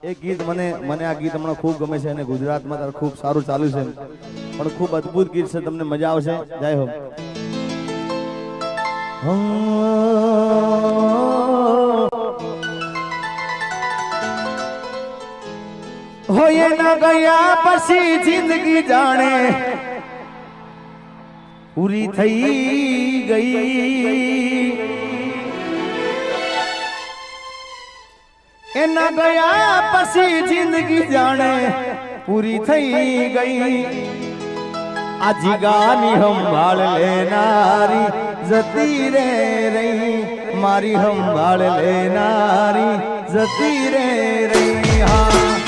એ ગીત મને આ ગીત હમણાં ખૂબ ગમે છે અને ગુજરાતમાં તાર ખૂબ સારું ચાલ્યું છે પણ ખૂબ અદ્ભુત ગીત છે તમને મજા આવશે જય હો હોય ના ગયા પછી જિંદગી જાણે પૂરી થઈ ગઈ એના ગયા પછી જિંદગી જાણે પૂરી થઈ ગઈ આ જીગાની સંભાળ લેનારી જતી રે રહી મારી સંભાળ લેનારી જતી રે રહી હા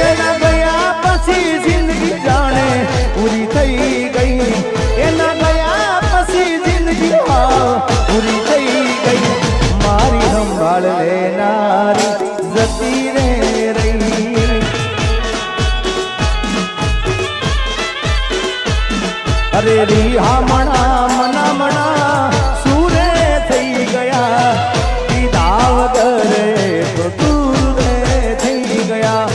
એના ગયા પછી જિંદગી જાણે પૂરી થઈ ગઈ એના ગયા પછી જિંદગી પૂરી થઈ ગઈ મારી સંભાળ લેનારી જતી રે રહી અરે રીહા મણા મના મણા સુરે થઈ ગયા પીધા વગરે તો દૂર થઈ ગયા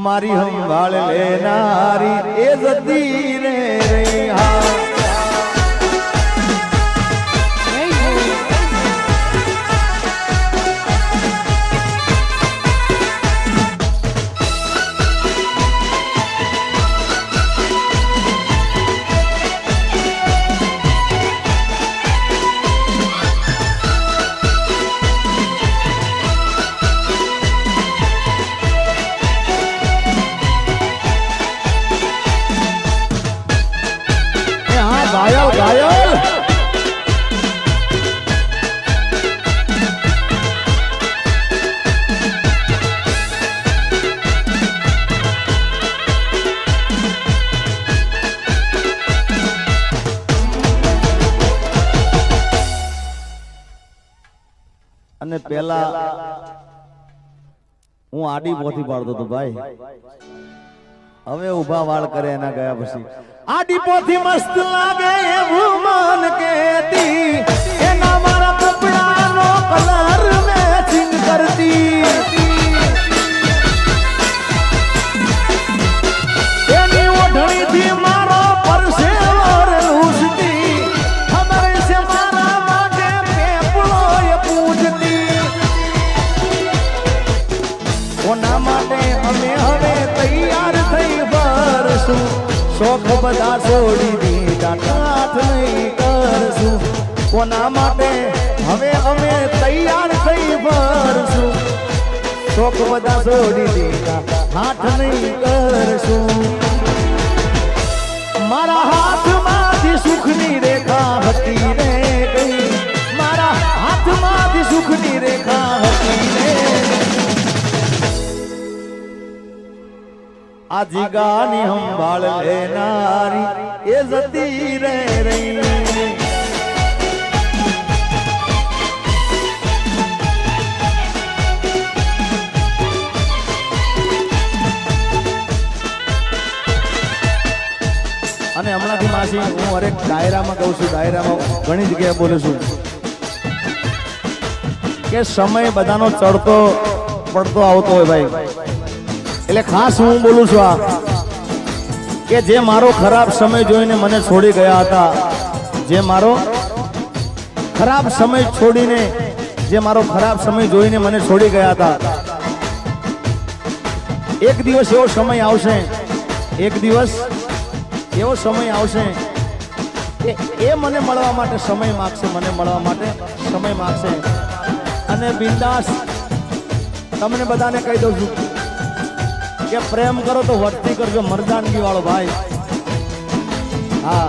મારી સંભાળ લેનારી એ જતી રે રહી હા घायल घायल અને પેલા હું આડી પોથી પાડતો હતો ભાઈ હવે ઉભા વાળ કરે એના ગયા પછી આડી પોથી મસ્ત લાગે એવું મન કેતી એના મારા કપડાનો કલર મેચિંગ કરતી એની ઓઢણીથી મારો પરસેવો લૂસતી ખબર છે મારા માટે પેપળો એ પૂજતી કોના માટે અમે હવે તૈયાર થઈ ભરશું શોખ બધા છોડી દીધા ઠાઠ નહીં કરશું કોના માટે હવે અમે તૈયાર થઈ ભરશું શોખ બધા છોડી દીધા ઠાઠ નહીં કરશું મારા હાથમાંથી સુખની રેખા હતી રે ગઈ મારા હાથમાંથી સુખની રેખા હતી રે આ જીગાની સંભાળ લેનારી એ જતી રે રહી અને હમણાંથી માસી હું હરેક ડાયરામાં કહું છું ડાયરામાં ઘણી જગ્યાએ બોલું છું કે સમય બધાનો ચડતો પડતો આવતો હોય ભાઈ એટલે ખાસ હું બોલું છું આ કે જે મારો ખરાબ સમય જોઈને મને છોડી ગયા હતા જે મારો ખરાબ સમય છોડીને જે મારો ખરાબ સમય જોઈને મને છોડી ગયા હતા એક દિવસ એવો સમય આવશે એક દિવસ એવો સમય આવશે કે એ મને મળવા માટે સમય માગશે મને મળવા માટે સમય માગશે અને બિંદાસ તમને બધાને કહી દઉં છું કે પ્રેમ કરો તો વટતી કરજો મરદાનગી વાળો ભાઈ હા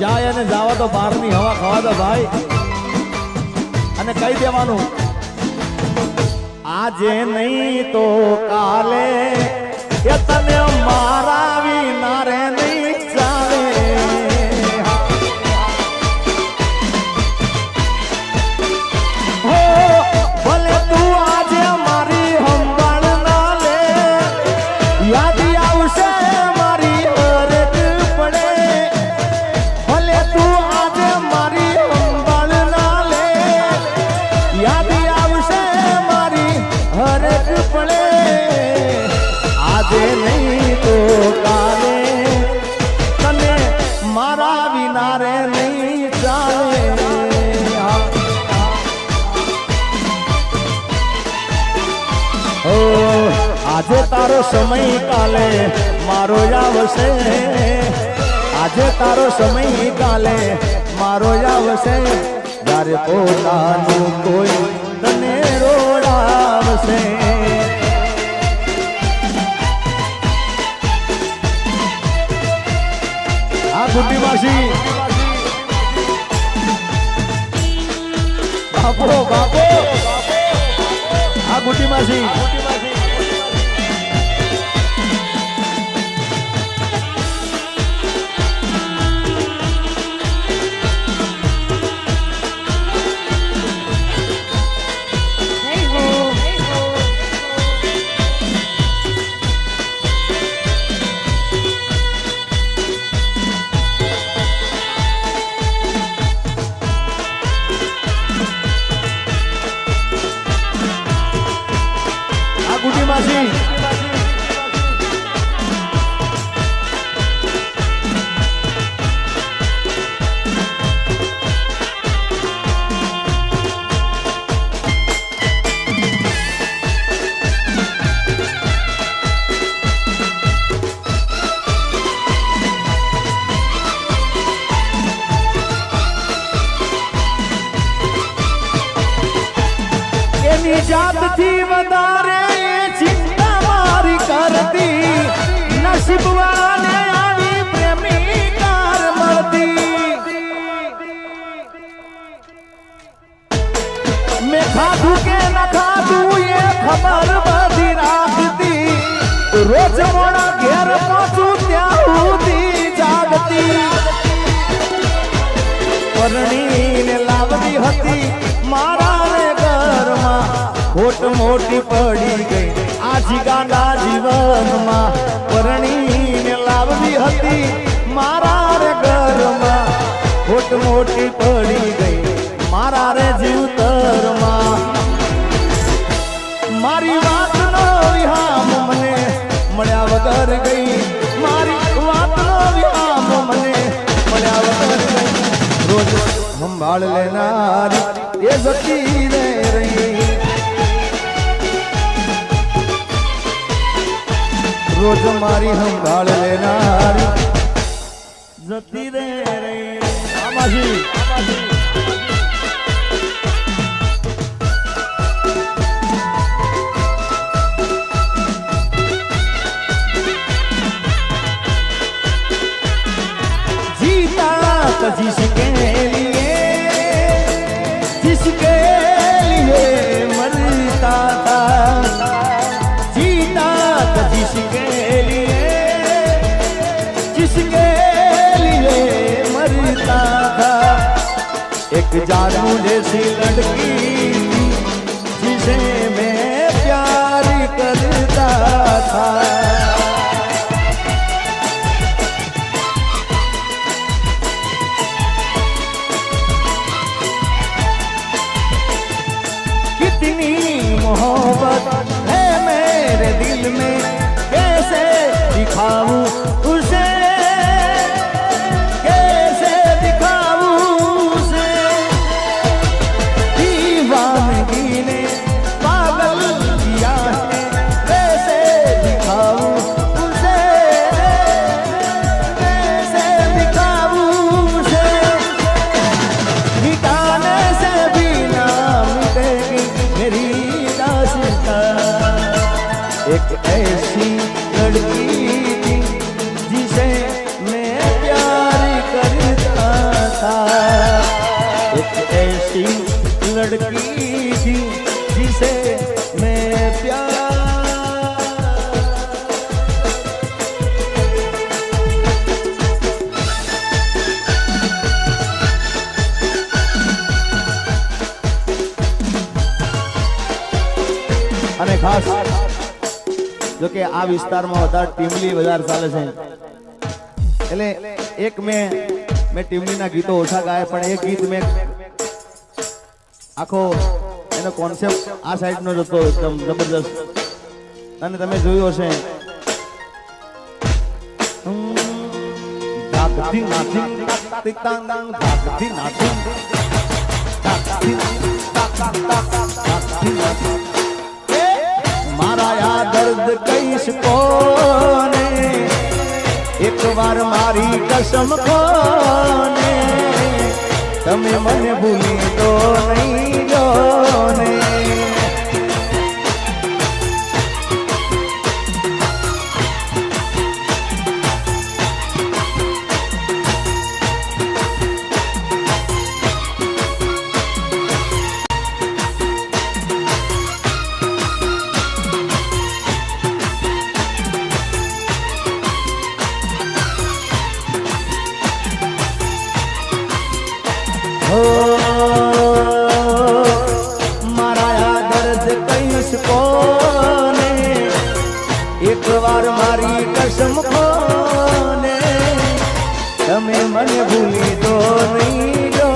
જાય અને જાવા તો બહારની હવા ખાવા દો ભાઈ અને કહી દેવાનું આજે નહીં તો કાલે એ તને મારા વિના રે નહીં ચાલે હો ભલે તું આજે મારી સંભાળ ના લે યાદ આવશે મારી હરેક પડે ભલે તું આજે મારી સંભાળ ના લે યાદ આવશે મારી હરેક પડે આજે નહીં તો કાલે તને મારા વિના રે નહીં ચાલે આજે તારો સમય કાલે મારો આવશે આજે તારો સમય કાલે મારો આવશે જ્યારે પોતાનું કોઈ તને રોડાવશે આ ગુड्डी માસી બાપો બાપો આ ગુड्डी માસી जात थी वदारे चिंता मारी करती नसीब वाले आवी प्रेमी कार मरती मैं खाधू के न खाधू ये खबर बधी राखती रोज मोड़ा घेर पहुंचू त्या हुदी जागती परणी ने लावदी हती मारा रे घरमा खोट मोटी पड़ी गई आज गांडा जीवन में परणी ने लावदी हती मारा रे घरमा खोट मोटी पड़ी गई मारा रे जीवतर में मारी बात नो विहाम मने मळ्या वगर गई मारी बात नो विहाम मने मळ्या वगर गई रोज संभाल लेनारी ये जती रे रही रोज मारी संभाल लेनारी जती रे रही आमाजी जीता तो जिसके लिए मरता था जीता तो जिसके लिए मरता था एक जानू जैसी लड़की जिसे मैं प्यार करता था मोहब्बत है मेरे दिल में कैसे दिखाऊं उसे कैसे दिखाऊं उसे दीवानगी ने पागल किया है कैसे दिखाऊं उसे कैसे दिखाऊं उसे मिटाने से भी ना मिटेगी मेरी एक ऐसी लड़की थी जिसे मैं प्यार करता अच्छी लड़की थी जिसे मैं प्यार અને ખાસ જો કે આ વિસ્તારમાં વધારે ટીમલી વધારે ચાલે છે એટલે એક મેં ટીમલીના ગીતો ઓછા ગાય પણ એક ગીત મેં આખો એનો કોન્સેપ્ટ આ સાઈડનો જ હતો એકદમ જબરદસ્ત અને તમે જોયું હશે ધાકથી નાથી તિતાંગ ધાકથી નાથી મારા આ દર્દ કહીશ કોને એક વાર મારી કસમ કોને તમે મને ભૂલી દો નહીં જો ને મારા દર્દ કહીશ કોને એક વાર મારી કસમ કોને તમે મને ભૂલી દો નહીં જો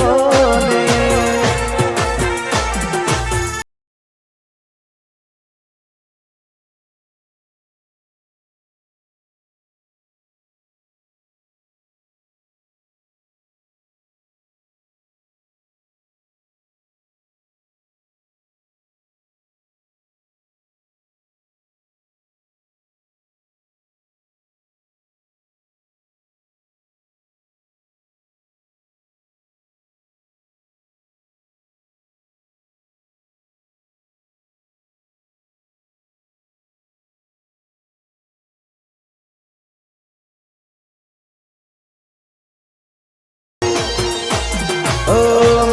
ને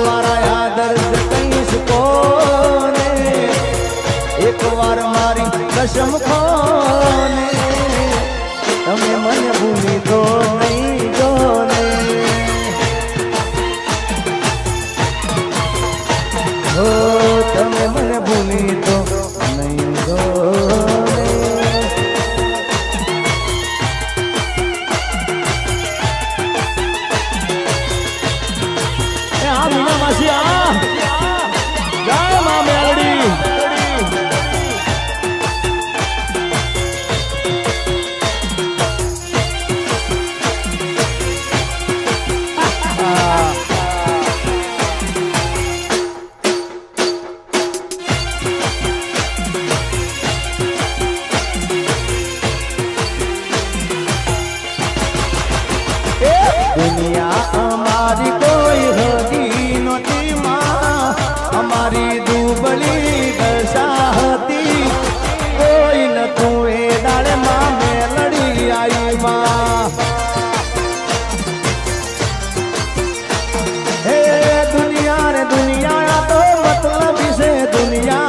મારા દર્દ કહીશ કોને એક વાર મારી કસમ કોને તમે મને ભૂલી દો નહીં જો ને હો તમે મને ભૂલી દો નહીં જો दुनिया हमारी कोई होगी नोती माँ हमारी दुबली दशाहती कोई न तुए डाले माँ में लड़ी आई माँ हे दुनिया रे दुनिया तो मतलब से दुनिया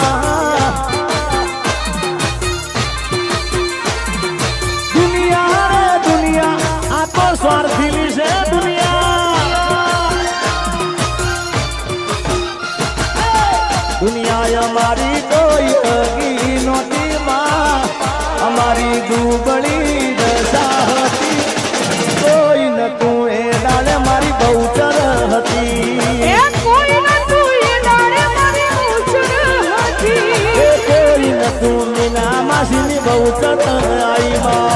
दुनिया रे दुनिया आ तो स्वार्थी से दुनिया हमारी कोई होगी नोती माँ हमारी दुबली दशाहती कोई न तू ए डाले मारी बहुचर हती कोई न तू ए डाले मारी बहुचर हती कोई न तू मीना मासी बहुचर आई माँ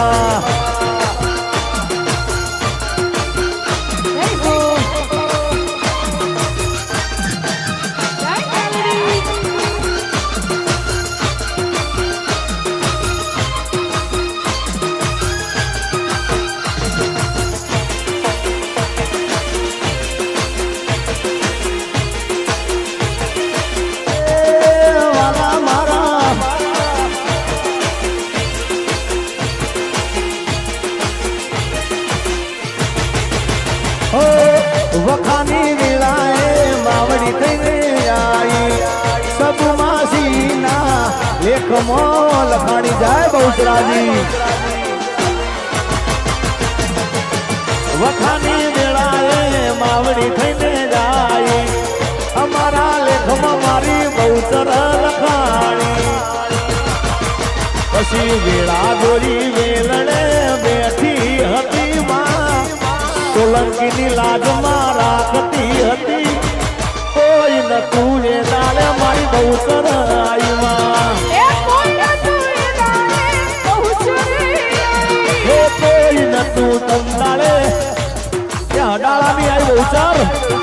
વખાની વેળાએ માવડી થઈ ગઈ લેખમાં લખાણી જાય બહુચરાજી વખાની વેળાએ માવડી થઈને જાય અમારા લેખમાં મારી બહુચર લખાણી પછી વેળા દોરી વેલડે બેઠી હતી માં સોલંકીની લાજમાં રાખતી હતી કોઈ નતું એ દાલે મારી બહુચર આવી માં કોઈ નતું તંદાળે ત્યાં ડાળાની આવી બહુચર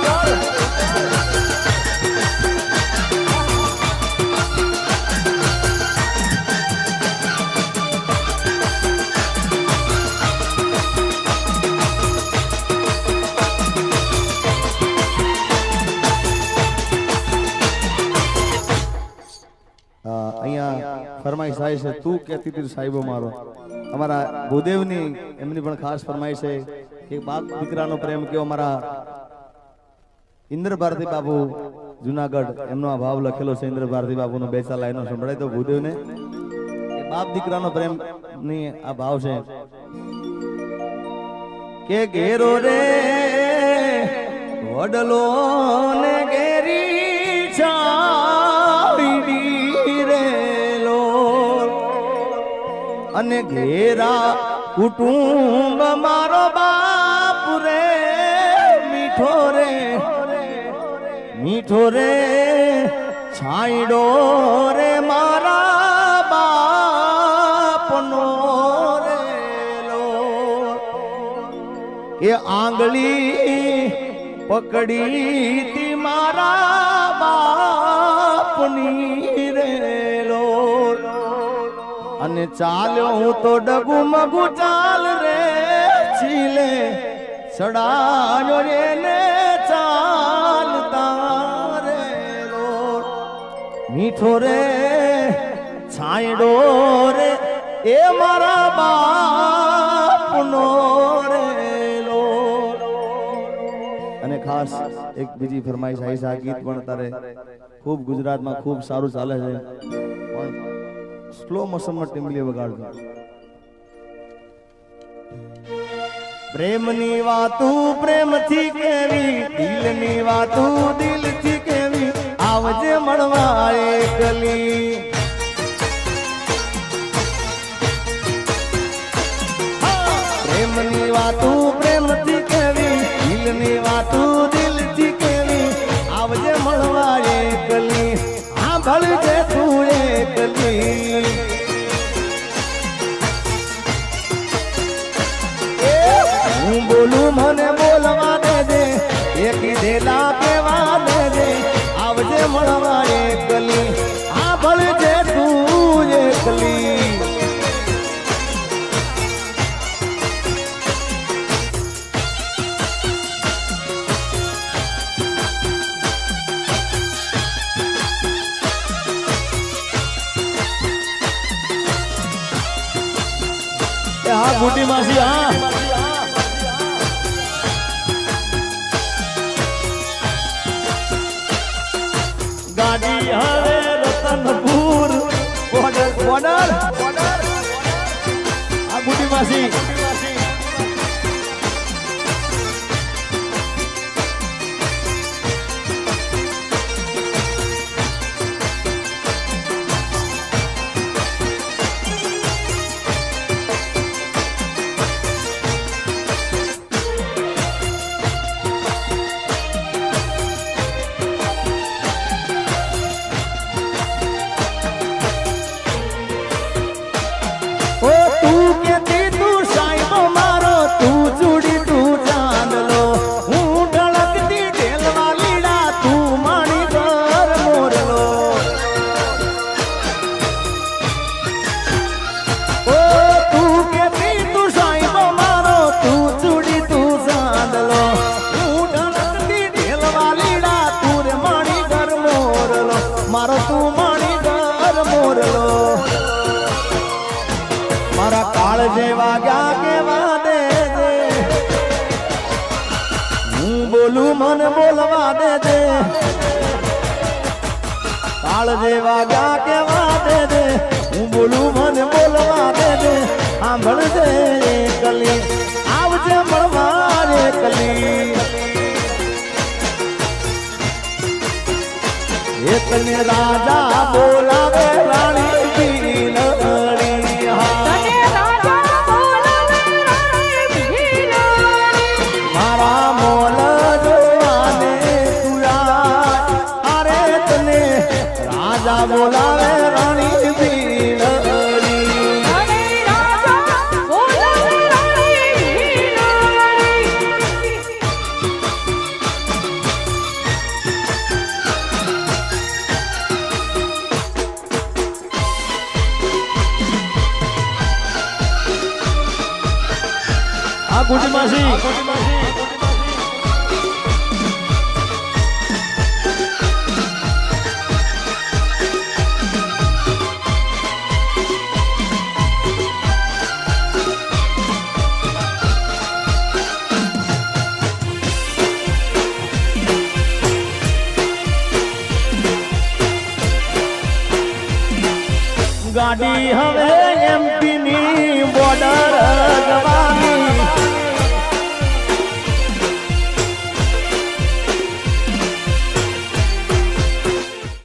ફરમાઈશ થાય છે તું કહેતી હતી સાહેબો મારો અમારા ભૂદેવની એમની પણ ખાસ ફરમાઈશ છે કે બાપ દીકરાનો પ્રેમ કેવો અમારા ઇન્દ્ર ભારતી બાપુ જુનાગઢ એમનો આ ભાવ લખેલો છે ઇન્દ્ર ભારતી બાપુનો બે ચાર લાઈનો સંભળાય તો ભૂદેવને કે બાપ દીકરાનો પ્રેમ ની આ ભાવ છે કે ઘેરો રે વડલો ને ઘેરી છાડી અને ઘેરા કુટુંબ મારો બાપ રે મીઠો રે મીઠો રે છાંયડો રે મારા બાપનો રે લો એ આંગળી પકડી તી મારા બાપની રે લો અને ચાલ્યો હું તો ડગુ મગુ ચાલ રે ચીલે ચડાયો એને ચાલતા રે મીઠો રે છાંયડો રે એ મારા બાપનો રે અને ખાસ એક બીજી ફરમાઈશ આવી છે આ ગીત પણ તારે ખૂબ ગુજરાતમાં ખૂબ સારું ચાલે છે પણ સ્લો મોશનમાં ટીમલી વગાડજો પ્રેમની વાતું પ્રેમથી કેવી દિલની વાતું દિલથી કેવી આવજે મળવા એકલી પ્રેમની વાતું પ્રેમથી કેવી દિલની વાતું દિલથી કેવી આવજે મળવા એકલી હા ભળજે તું એકલી હું બોલું મને બોલવા દે એક દેલા કેવા દે આવજે મળવા એકલી આ ભળજે તું એકલી હા બુટી માસી હા ગાડી હવે રતનપુર બોર્ડર બોર્ડર આ બુટી માસી મારો તું માણી ઘર મોરલો મારા કાળ જેવા ગયા કેવા દે હું બોલું મને બોલવા દે કાળ જેવા ગયા કેવા દે હું બોલું મને બોલવા દે સાંભળજે કલી આવજે મળવા રે કલી એકને રાજા બોલાવે રાણી ભીલડી મારા મોલ જોવાને તુરા અરે તને રાજા બોલાવે રાણી ભીલડી આ ગુડી માસી ગાડી હવે એમપી ની બોર્ડર